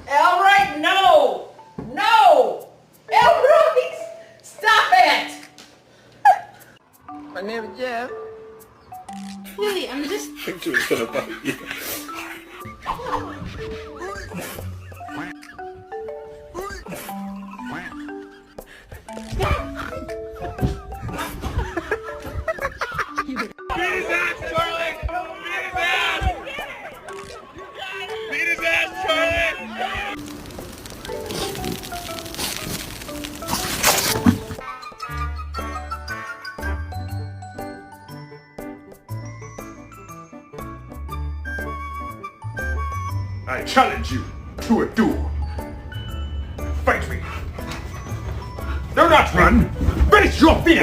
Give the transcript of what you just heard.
Elroy, no! No! Elroy, stop it! My name is Jeff. Really, I'm just... I think she was gonna bite you. Beat his ass, Charlie! Beat his ass! Beat his ass, Charlie! I challenge you to a duel. Fight me. Do not run! Finish your feet!